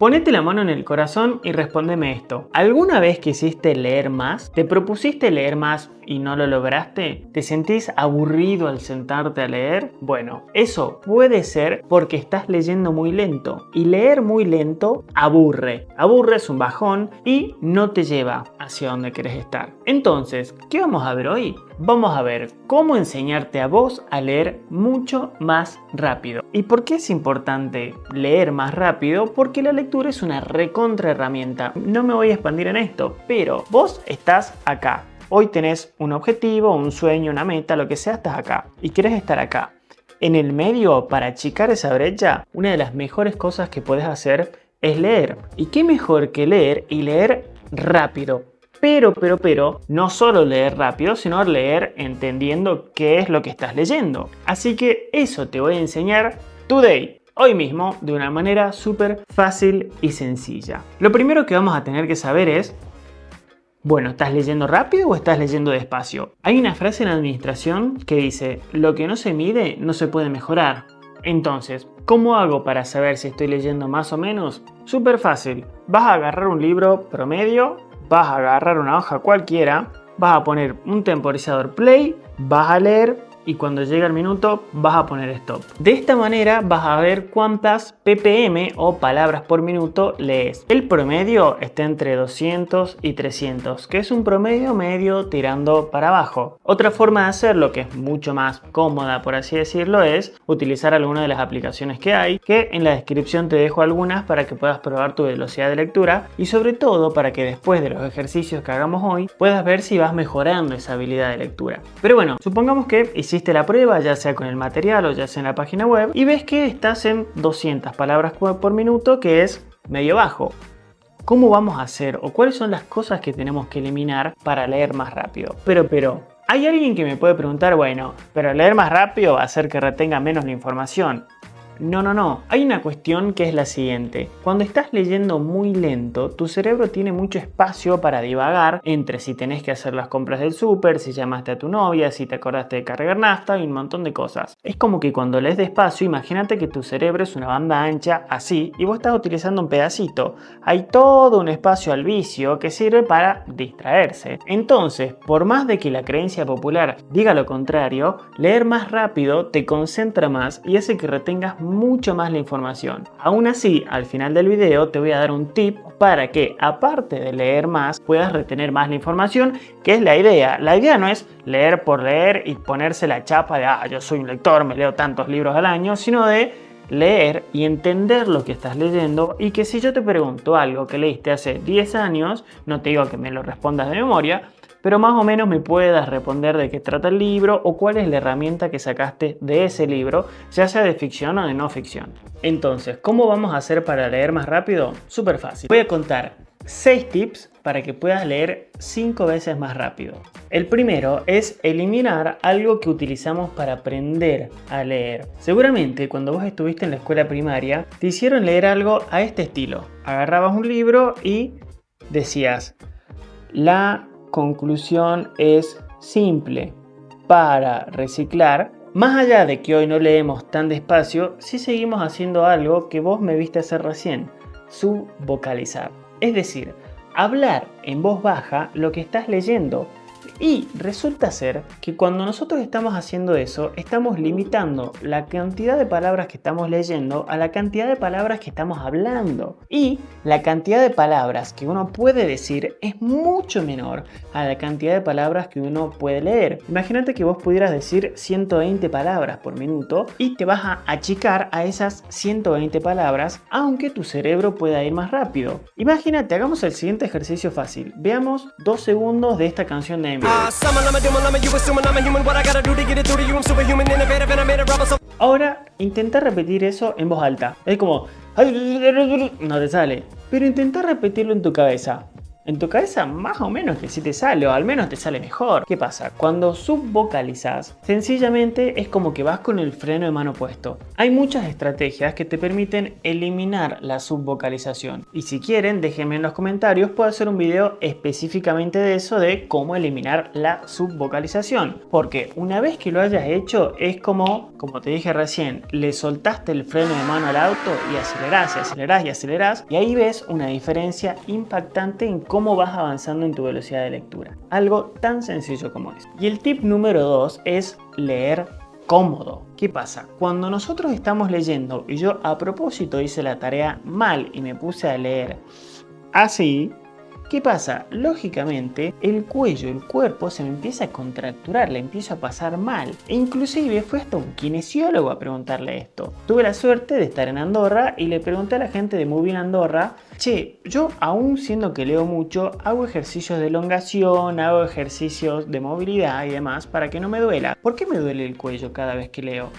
Ponete la mano en el corazón y respóndeme esto. ¿Alguna vez quisiste leer más? ¿Te propusiste leer más y no lo lograste? ¿Te sentís aburrido al sentarte a leer? Bueno, eso puede ser porque estás leyendo muy lento. Y leer muy lento aburre. Aburre, es un bajón y no te lleva hacia donde querés estar. Entonces, ¿qué vamos a ver hoy? Vamos a ver cómo enseñarte a vos a leer mucho más rápido. ¿Y por qué es importante leer más rápido? Porque la lectura es una recontra herramienta. No me voy a expandir en esto, pero vos estás acá. Hoy tenés un objetivo, un sueño, una meta, lo que sea, estás acá y querés estar acá. En el medio, para achicar esa brecha, una de las mejores cosas que podés hacer es leer. ¿Y qué mejor que leer y leer rápido? Pero, no solo leer rápido, sino leer entendiendo qué es lo que estás leyendo. Así que eso te voy a enseñar today, hoy mismo, de una manera súper fácil y sencilla. Lo primero que vamos a tener que saber es, bueno, ¿estás leyendo rápido o estás leyendo despacio? Hay una frase en administración que dice, lo que no se mide no se puede mejorar. Entonces, ¿cómo hago para saber si estoy leyendo más o menos? Súper fácil. Vas a agarrar un libro promedio, vas a agarrar una hoja cualquiera, vas a poner un temporizador play, vas a leer y cuando llega el minuto vas a poner stop. De esta manera vas a ver cuántas ppm o palabras por minuto lees. El promedio está entre 200 y 300, que es un promedio medio tirando para abajo. Otra forma de hacerlo, que es mucho más cómoda por así decirlo, es utilizar alguna de las aplicaciones que hay, que en la descripción te dejo algunas para que puedas probar tu velocidad de lectura y sobre todo para que después de los ejercicios que hagamos hoy puedas ver si vas mejorando esa habilidad de lectura. Pero bueno, supongamos que hiciste la prueba, ya sea con el material o ya sea en la página web, y ves que estás en 200 palabras por minuto, que es medio bajo. ¿Cómo vamos a hacer o cuáles son las cosas que tenemos que eliminar para leer más rápido? Pero, hay alguien que me puede preguntar, bueno, pero leer más rápido va a hacer que retenga menos la información. No. Hay una cuestión que es la siguiente. Cuando estás leyendo muy lento, tu cerebro tiene mucho espacio para divagar entre si tenés que hacer las compras del súper, si llamaste a tu novia, si te acordaste de cargar nafta y un montón de cosas. Es como que cuando lees despacio, imagínate que tu cerebro es una banda ancha así y vos estás utilizando un pedacito. Hay todo un espacio al vicio que sirve para distraerse. Entonces, por más de que la creencia popular diga lo contrario, leer más rápido te concentra más y hace que retengas mucho más la información. Aún así, al final del video te voy a dar un tip para que, aparte de leer más, puedas retener más la información, que es la idea. La idea no es leer por leer y ponerse la chapa de yo soy un lector, me leo tantos libros al año, sino de leer y entender lo que estás leyendo y que si yo te pregunto algo que leíste hace 10 años, no te digo que me lo respondas de memoria, pero más o menos me puedas responder de qué trata el libro o cuál es la herramienta que sacaste de ese libro, ya sea de ficción o de no ficción. Entonces, ¿cómo vamos a hacer para leer más rápido? Súper fácil. Voy a contar 6 tips para que puedas leer 5 veces más rápido. El primero es eliminar algo que utilizamos para aprender a leer. Seguramente cuando vos estuviste en la escuela primaria te hicieron leer algo a este estilo. Agarrabas un libro y decías, la conclusión es simple. Para reciclar, más allá de que hoy no leemos tan despacio, sí seguimos haciendo algo que vos me viste hacer recién, subvocalizar. Es decir, hablar en voz baja lo que estás leyendo. Y resulta ser que cuando nosotros estamos haciendo eso, estamos limitando la cantidad de palabras que estamos leyendo a la cantidad de palabras que estamos hablando. Y la cantidad de palabras que uno puede decir es mucho menor a la cantidad de palabras que uno puede leer. Imagínate que vos pudieras decir 120 palabras por minuto y te vas a achicar a esas 120 palabras, aunque tu cerebro pueda ir más rápido. Imagínate, hagamos el siguiente ejercicio fácil. Veamos 2 segundos de esta canción de Eminem. Ahora intenta repetir eso en voz alta. Es como no te sale, pero intenta repetirlo en tu cabeza. En tu cabeza más o menos que sí te sale, o al menos te sale mejor. ¿Qué pasa? Cuando subvocalizas, sencillamente es como que vas con el freno de mano puesto. Hay muchas estrategias que te permiten eliminar la subvocalización. Y si quieren, déjenme en los comentarios, puedo hacer un video específicamente de eso, de cómo eliminar la subvocalización. Porque una vez que lo hayas hecho, es como te dije recién, le soltaste el freno de mano al auto y acelerás y acelerás y acelerás. Y ahí ves una diferencia impactante en cómo vas avanzando en tu velocidad de lectura. Algo tan sencillo como es. Y el tip número 2 es leer cómodo. ¿Qué pasa? Cuando nosotros estamos leyendo y yo a propósito hice la tarea mal y me puse a leer así, ¿qué pasa? Lógicamente el cuello, el cuerpo se me empieza a contracturar, le empiezo a pasar mal. E inclusive fue hasta un kinesiólogo a preguntarle esto. Tuve la suerte de estar en Andorra y le pregunté a la gente de Moving Andorra, che, yo aún siendo que leo mucho, hago ejercicios de elongación, hago ejercicios de movilidad y demás para que no me duela. ¿Por qué me duele el cuello cada vez que leo?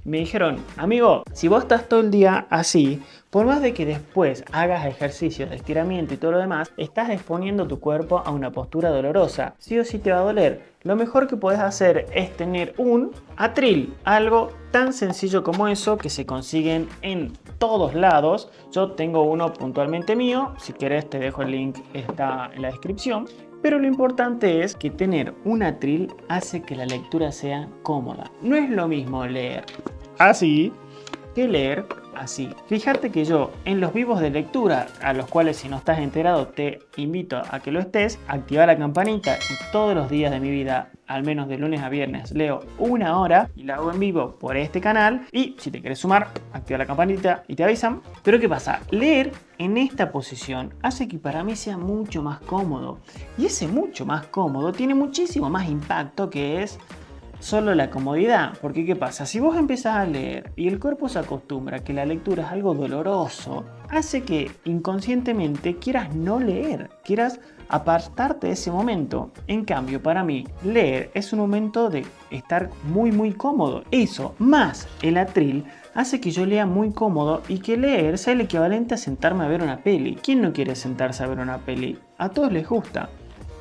Me dijeron, amigo, si vos estás todo el día así, por más de que después hagas ejercicios de estiramiento y todo lo demás, estás exponiendo tu cuerpo a una postura dolorosa. Sí o sí te va a doler. Lo mejor que puedes hacer es tener un atril, algo tan sencillo como eso que se consiguen en todos lados. Yo tengo uno puntualmente mío, si querés te dejo el link, está en la descripción. Pero lo importante es que tener un atril hace que la lectura sea cómoda. No es lo mismo leer así que leer así. Fíjate que yo en los vivos de lectura, a los cuales si no estás enterado te invito a que lo estés, activa la campanita y todos los días de mi vida, al menos de lunes a viernes, leo 1 hora y la hago en vivo por este canal. Y si te quieres sumar, activa la campanita y te avisan. Pero ¿qué pasa? Leer en esta posición hace que para mí sea mucho más cómodo. Y ese mucho más cómodo tiene muchísimo más impacto que es solo la comodidad. Porque ¿qué pasa? Si vos empezás a leer y el cuerpo se acostumbra a que la lectura es algo doloroso, hace que inconscientemente quieras no leer, quieras apartarte de ese momento. En cambio, para mí, leer es un momento de estar muy cómodo. Eso, más el atril, hace que yo lea muy cómodo y que leer sea el equivalente a sentarme a ver una peli. ¿Quién no quiere sentarse a ver una peli? A todos les gusta.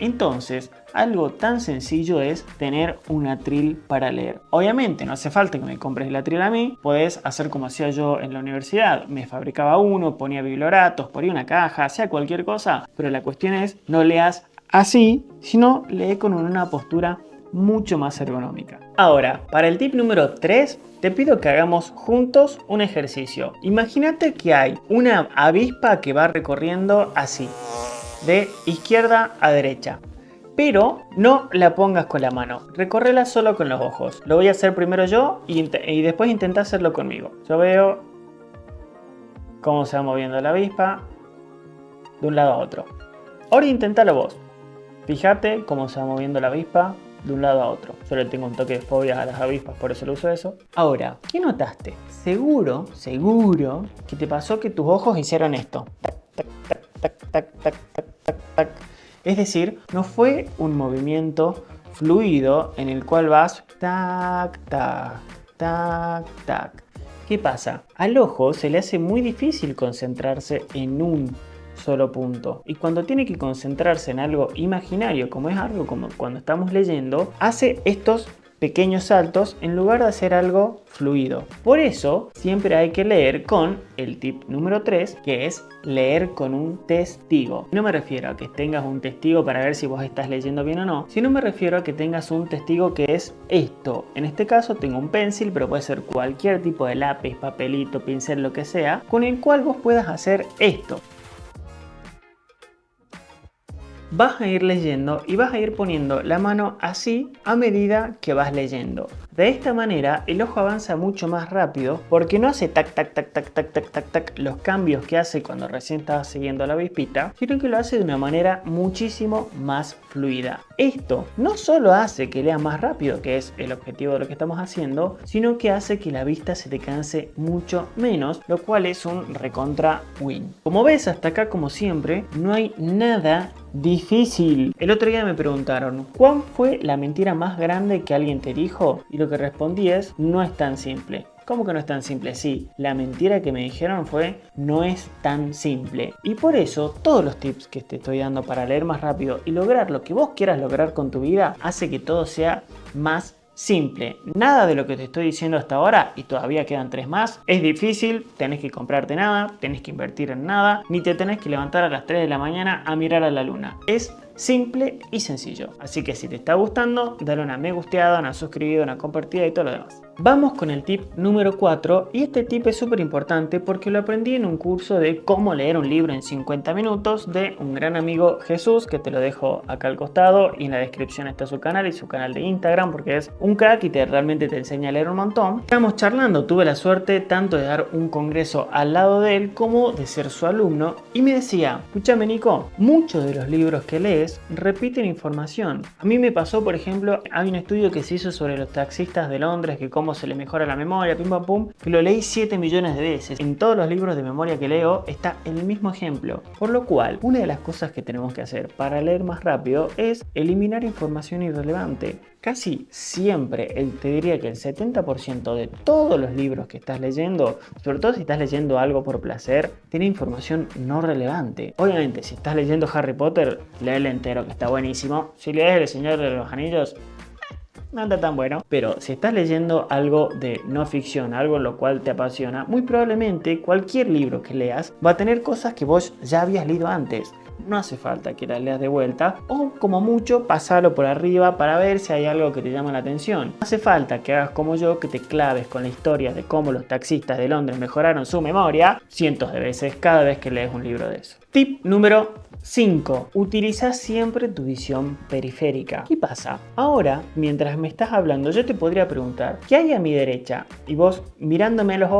Entonces, algo tan sencillo es tener un atril para leer. Obviamente, no hace falta que me compres el atril a mí. Puedes hacer como hacía yo en la universidad. Me fabricaba uno, ponía biblioratos, ponía una caja, hacía cualquier cosa. Pero la cuestión es, no leas así, sino lee con una postura mucho más ergonómica. Ahora, para el tip número 3, te pido que hagamos juntos un ejercicio. Imagínate que hay una avispa que va recorriendo así, de izquierda a derecha. Pero no la pongas con la mano, recórrela solo con los ojos. Lo voy a hacer primero yo y después intenta hacerlo conmigo. Yo veo cómo se va moviendo la avispa de un lado a otro. Ahora inténtalo vos. Fíjate cómo se va moviendo la avispa de un lado a otro. Yo le tengo un toque de fobia a las avispas, por eso lo uso eso. Ahora, ¿qué notaste? Seguro que te pasó que tus ojos hicieron esto. Tac, tac, tac, tac, tac, tac, tac, tac, tac. Es decir, no fue un movimiento fluido en el cual vas tac, tac, tac, tac. ¿Qué pasa? Al ojo se le hace muy difícil concentrarse en un solo punto. Y cuando tiene que concentrarse en algo imaginario, como es algo como cuando estamos leyendo, hace estos pequeños saltos en lugar de hacer algo fluido. Por eso siempre hay que leer con el tip número 3, que es leer con un testigo. No me refiero a que tengas un testigo para ver si vos estás leyendo bien o no, sino me refiero a que tengas un testigo que es esto. En este caso tengo un pencil, pero puede ser cualquier tipo de lápiz, papelito, pincel, lo que sea, con el cual vos puedas hacer esto. Vas a ir leyendo y vas a ir poniendo la mano así a medida que vas leyendo. De esta manera el ojo avanza mucho más rápido porque no hace tac tac tac tac tac tac tac tac los cambios que hace cuando recién estás siguiendo la avispita, sino que lo hace de una manera muchísimo más fluida. Esto no solo hace que leas más rápido, que es el objetivo de lo que estamos haciendo, sino que hace que la vista se te canse mucho menos, lo cual es un recontra win. Como ves, hasta acá, como siempre, no hay nada difícil. El otro día me preguntaron, ¿cuál fue la mentira más grande que alguien te dijo? Y lo que respondí es, no es tan simple. ¿Cómo que no es tan simple? Sí, la mentira que me dijeron fue no es tan simple. Y por eso todos los tips que te estoy dando para leer más rápido y lograr lo que vos quieras lograr con tu vida hace que todo sea más simple. Nada de lo que te estoy diciendo hasta ahora, y todavía quedan 3 más, es difícil, tenés que comprarte nada, tenés que invertir en nada, ni te tenés que levantar a las 3 de la mañana a mirar a la luna. Es simple y sencillo. Así que si te está gustando, dale una me gusteada, una suscribida, una compartida y todo lo demás. Vamos con el tip número 4 y este tip es súper importante porque lo aprendí en un curso de cómo leer un libro en 50 minutos de un gran amigo Jesús, que te lo dejo acá al costado y en la descripción está su canal y su canal de Instagram porque es un crack y realmente te enseña a leer un montón. Estábamos charlando, tuve la suerte tanto de dar un congreso al lado de él como de ser su alumno y me decía, escúchame Nico, muchos de los libros que lees repiten información. A mí me pasó, por ejemplo, hay un estudio que se hizo sobre los taxistas de Londres, que cómo se le mejora la memoria, pim pam pum, que lo leí 7 millones de veces. En todos los libros de memoria que leo está el mismo ejemplo. Por lo cual, una de las cosas que tenemos que hacer para leer más rápido es eliminar información irrelevante. Casi siempre, te diría que el 70% de todos los libros que estás leyendo, sobre todo si estás leyendo algo por placer, tiene información no relevante. Obviamente, si estás leyendo Harry Potter, léelo entero, que está buenísimo. Si lees El Señor de los Anillos, no está tan bueno. Pero si estás leyendo algo de no ficción, algo en lo cual te apasiona, muy probablemente cualquier libro que leas va a tener cosas que vos ya habías leído antes. No hace falta que las leas de vuelta o como mucho pasarlo por arriba para ver si hay algo que te llama la atención. No hace falta que hagas como yo, que te claves con la historia de cómo los taxistas de Londres mejoraron su memoria cientos de veces cada vez que lees un libro de eso. Tip número 5. Utiliza siempre tu visión periférica. ¿Qué pasa? Ahora, mientras me estás hablando, yo te podría preguntar, ¿qué hay a mi derecha? Y vos, mirándome a los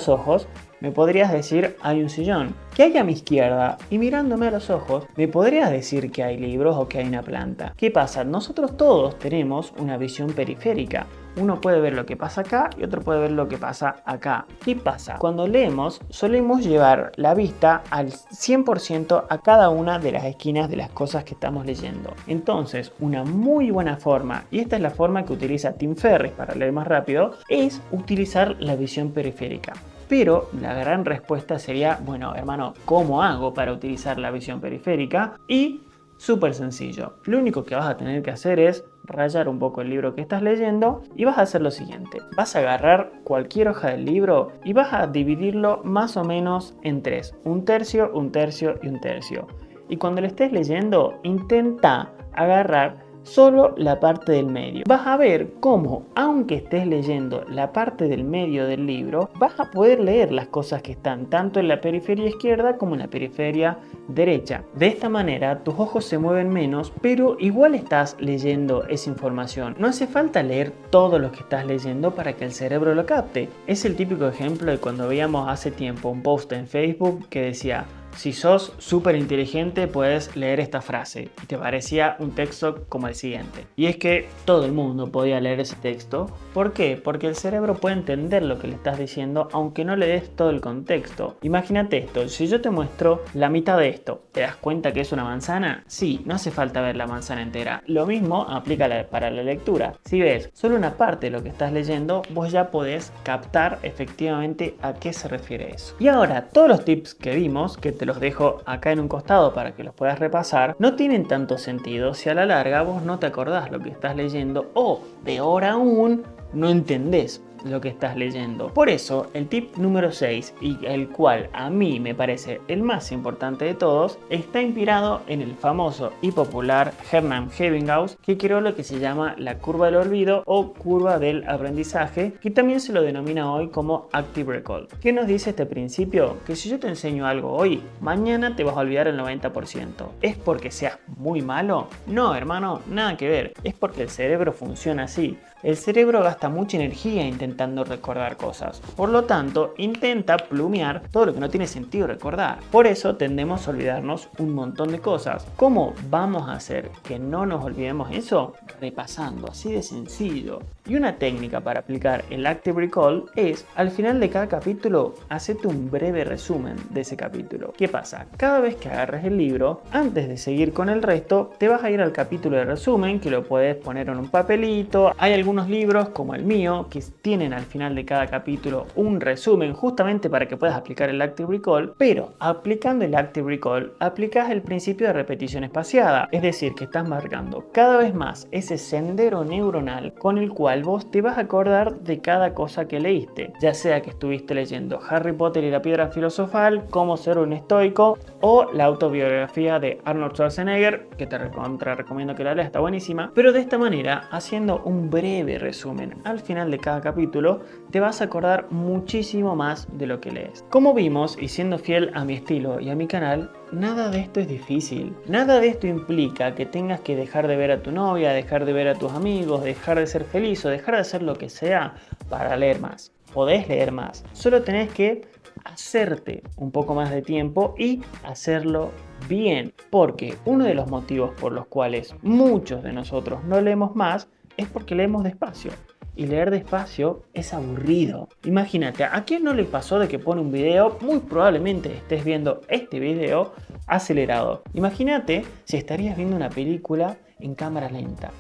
ojos, me podrías decir, hay un sillón. ¿Qué hay a mi izquierda? Y mirándome a los ojos, me podrías decir que hay libros o que hay una planta. ¿Qué pasa? Nosotros todos tenemos una visión periférica. Uno puede ver lo que pasa acá y otro puede ver lo que pasa acá. ¿Qué pasa? Cuando leemos, solemos llevar la vista al 100% a cada una de las esquinas de las cosas que estamos leyendo. Entonces, una muy buena forma, y esta es la forma que utiliza Tim Ferriss para leer más rápido, es utilizar la visión periférica. Pero la gran respuesta sería, bueno, hermano, ¿cómo hago para utilizar la visión periférica? Y súper sencillo. Lo único que vas a tener que hacer es rayar un poco el libro que estás leyendo y vas a hacer lo siguiente. Vas a agarrar cualquier hoja del libro y vas a dividirlo más o menos en 3. Un tercio, un tercio y un tercio. Y cuando lo estés leyendo, intenta agarrar solo la parte del medio. Vas a ver cómo, aunque estés leyendo la parte del medio del libro, vas a poder leer las cosas que están tanto en la periferia izquierda como en la periferia derecha. De esta manera, tus ojos se mueven menos, pero igual estás leyendo esa información. No hace falta leer todo lo que estás leyendo para que el cerebro lo capte. Es el típico ejemplo de cuando veíamos hace tiempo un post en Facebook que decía: si sos súper inteligente puedes leer esta frase, y te parecía un texto como el siguiente. Y es que todo el mundo podía leer ese texto. ¿Por qué? Porque el cerebro puede entender lo que le estás diciendo aunque no le des todo el contexto. Imagínate esto, si yo te muestro la mitad de esto, ¿te das cuenta que es una manzana? Sí, no hace falta ver la manzana entera. Lo mismo aplica para la lectura. Si ves solo una parte de lo que estás leyendo, vos ya podés captar efectivamente a qué se refiere eso. Y ahora, todos los tips que vimos, que te los dejo acá en un costado para que los puedas repasar, no tienen tanto sentido si a la larga vos no te acordás lo que estás leyendo o, peor aún, no entendés lo que estás leyendo. Por eso, el tip número 6, y el cual a mí me parece el más importante de todos, está inspirado en el famoso y popular Hermann Ebbinghaus, que creó lo que se llama la curva del olvido o curva del aprendizaje, que también se lo denomina hoy como Active Recall. ¿Qué nos dice este principio? Que si yo te enseño algo hoy, mañana te vas a olvidar el 90%. ¿Es porque seas muy malo? No, hermano, nada que ver. Es porque el cerebro funciona así. El cerebro gasta mucha energía intentando recordar cosas. Por lo tanto, intenta plumear todo lo que no tiene sentido recordar. Por eso tendemos a olvidarnos un montón de cosas. ¿Cómo vamos a hacer que no nos olvidemos eso? Repasando, así de sencillo. Y una técnica para aplicar el Active Recall es, al final de cada capítulo, hacete un breve resumen de ese capítulo. ¿Qué pasa? Cada vez que agarres el libro, antes de seguir con el resto, te vas a ir al capítulo de resumen, que lo puedes poner en un papelito. Hay algunos algunos libros, como el mío, que tienen al final de cada capítulo un resumen justamente para que puedas aplicar el Active Recall, pero aplicando el Active Recall, aplicas el principio de repetición espaciada, es decir, que estás marcando cada vez más ese sendero neuronal con el cual vos te vas a acordar de cada cosa que leíste, ya sea que estuviste leyendo Harry Potter y la Piedra Filosofal, Cómo ser un estoico o la autobiografía de Arnold Schwarzenegger, que te recomiendo que la leas, está buenísima, pero de esta manera, haciendo un breve resumen al final de cada capítulo, te vas a acordar muchísimo más de lo que lees. Como vimos, y siendo fiel a mi estilo y a mi canal, nada de esto es difícil. Nada de esto implica que tengas que dejar de ver a tu novia, dejar de ver a tus amigos, dejar de ser feliz o dejar de hacer lo que sea para leer más. Podés leer más. Solo tenés que hacerte un poco más de tiempo y hacerlo bien. Porque uno de los motivos por los cuales muchos de nosotros no leemos más es porque leemos despacio. Y leer despacio es aburrido. Imagínate, ¿a quién no le pasó de que pone un video? Muy probablemente estés viendo este video acelerado. Imagínate si estarías viendo una película en cámara lenta.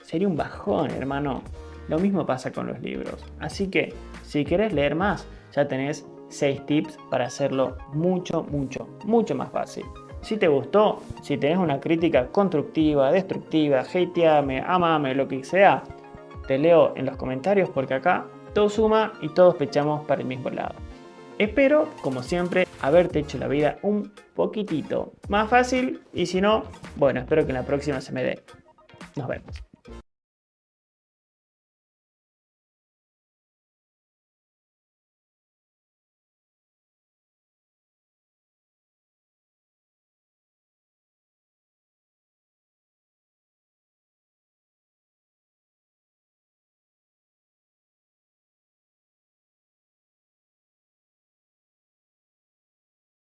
Sería un bajón, hermano. Lo mismo pasa con los libros. Así que, si querés leer más, ya tenés 6 tips para hacerlo mucho más fácil. Si te gustó, si tenés una crítica constructiva, destructiva, hateame, amame, lo que sea, te leo en los comentarios porque acá todo suma y todos pechamos para el mismo lado. Espero, como siempre, haberte hecho la vida un poquitito más fácil y si no, bueno, espero que en la próxima se me dé. Nos vemos.